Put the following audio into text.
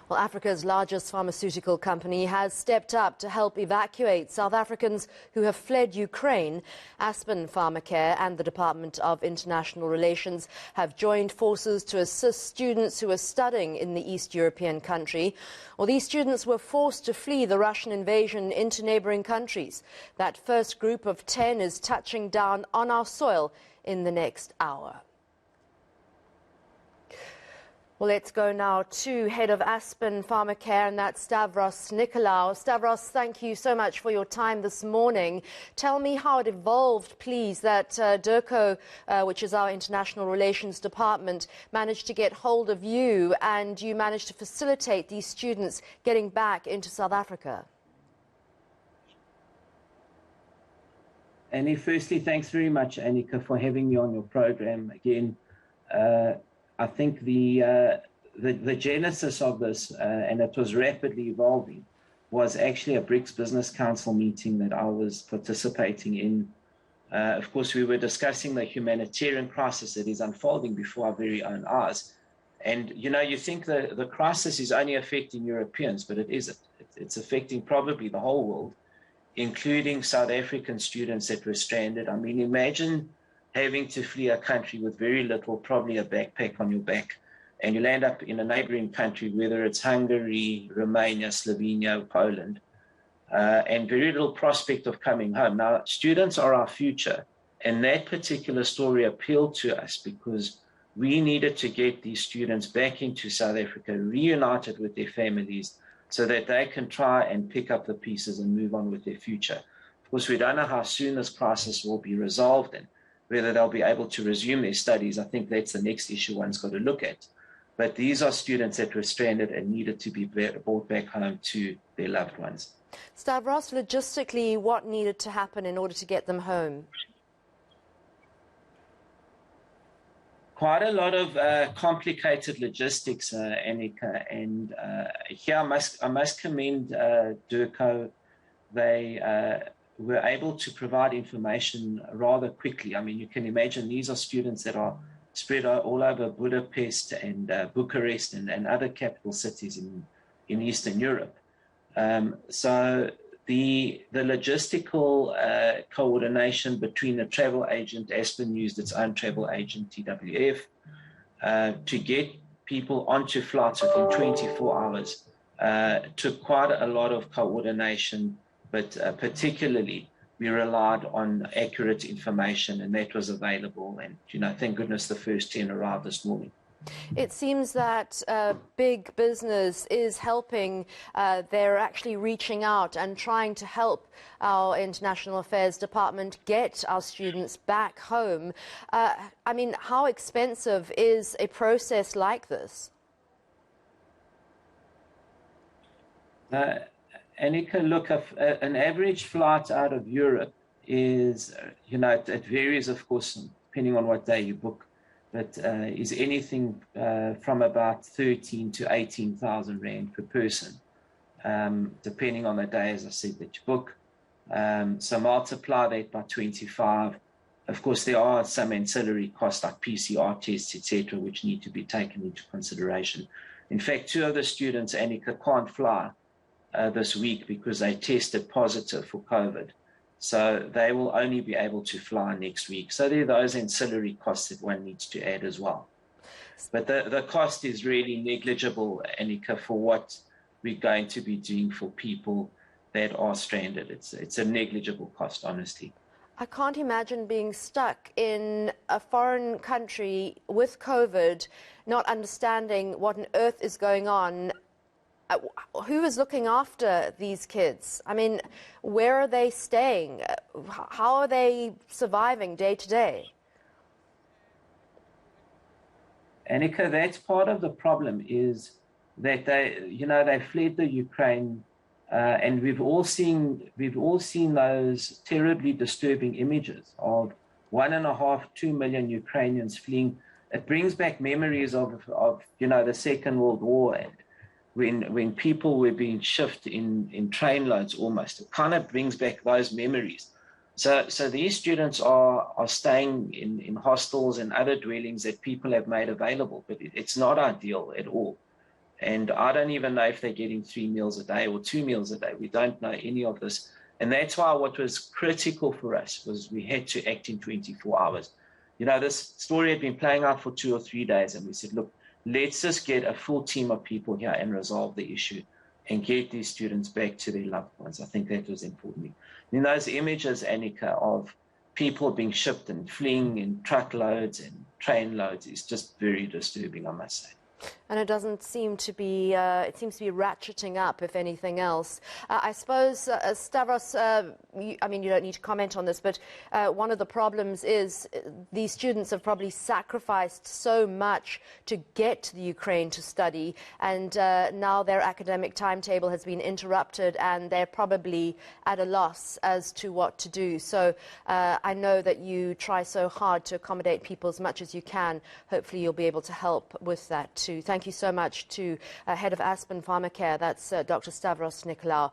Well, Africa's largest pharmaceutical company has stepped up to help evacuate South Africans who have fled Ukraine. Aspen Pharmacare and the Department of International Relations have joined forces to assist students who are studying in the East European country. Well, these students were forced to flee the Russian invasion into neighbouring countries. That first group of 10 is touching down on our soil in the next hour. Well, let's go now to head of Aspen Pharmacare, and that's Stavros Nicolau. Stavros, thank you so much for your time this morning. Tell me how it evolved, please, that Dirco, which is our international relations department, managed to get hold of you and you managed to facilitate these students getting back into South Africa. Annie, firstly, thanks very much, Annika, for having me on your program again. I think the genesis of this, and it was rapidly evolving, was actually a BRICS Business Council meeting that I was participating in. Of course, we were discussing the humanitarian crisis that is unfolding before our very own eyes. And, you know, you think the crisis is only affecting Europeans, but it isn't. It's affecting probably the whole world, including South African students that were stranded. I mean, imagine having to flee a country with very little, probably a backpack on your back, and you land up in a neighboring country, whether it's Hungary, Romania, Slovenia, Poland, and very little prospect of coming home. Now, students are our future, and that particular story appealed to us because we needed to get these students back into South Africa, reunited with their families, so that they can try and pick up the pieces and move on with their future. Of course, we don't know how soon this crisis will be resolved and whether they'll be able to resume their studies. I think that's the next issue one's got to look at. But these are students that were stranded and needed to be brought back home to their loved ones. Stavros, logistically, what needed to happen in order to get them home? Quite a lot of complicated logistics, Annika, and here I must commend Dirco. They were able to provide information rather quickly. I mean, you can imagine these are students that are spread all over Budapest and Bucharest and other capital cities in Eastern Europe. So the logistical coordination between the travel agent, Aspen used its own travel agent, TWF, to get people onto flights within 24 hours took quite a lot of coordination, but particularly we relied on accurate information, and that was available. And, you know, thank goodness the first 10 arrived this morning. It seems that big business is helping. They're actually reaching out and trying to help our International Affairs Department get our students back home. I mean, how expensive is a process like this? Annika, look, an average flight out of Europe is, you know, it varies, of course, depending on what day you book, but is anything from about 13 to 18,000 Rand per person, depending on the day, as I said, that you book. So multiply that by 25. Of course, there are some ancillary costs like PCR tests, etc., which need to be taken into consideration. In fact, 2 of the students, Annika, can't fly this week because they tested positive for COVID. So they will only be able to fly next week. So there are those ancillary costs that one needs to add as well. But the cost is really negligible, Annika, for what we're going to be doing for people that are stranded. It's a negligible cost, honestly. I can't imagine being stuck in a foreign country with COVID, not understanding what on earth is going on. Who is looking after these kids? I mean, where are they staying? How are they surviving day to day? Annika, that's part of the problem, is that they fled the Ukraine, and we've all seen those terribly disturbing images of 1.5, 2 million Ukrainians fleeing. It brings back memories of the Second World War, and when people were being shipped in trainloads almost. It kind of brings back those memories. So these students are staying in hostels and other dwellings that people have made available, but it's not ideal at all. And I don't even know if they're getting 3 meals a day or 2 meals a day. We don't know any of this. And that's why what was critical for us was we had to act in 24 hours. This story had been playing out for 2 or 3 days, and we said, look, let's just get a full team of people here and resolve the issue and get these students back to their loved ones. I think that was important. Those images, Annika, of people being shipped and fleeing in truckloads and train loads is just very disturbing, I must say. And it doesn't seem to be, it seems to be ratcheting up, if anything else. I suppose, Stavros, you don't need to comment on this, but one of the problems is these students have probably sacrificed so much to get to the Ukraine to study, and now their academic timetable has been interrupted, and they're probably at a loss as to what to do. So I know that you try so hard to accommodate people as much as you can. Hopefully you'll be able to help with that too. Thank you so much to Head of Aspen Pharmacare, that's Dr. Stavros Nicolau.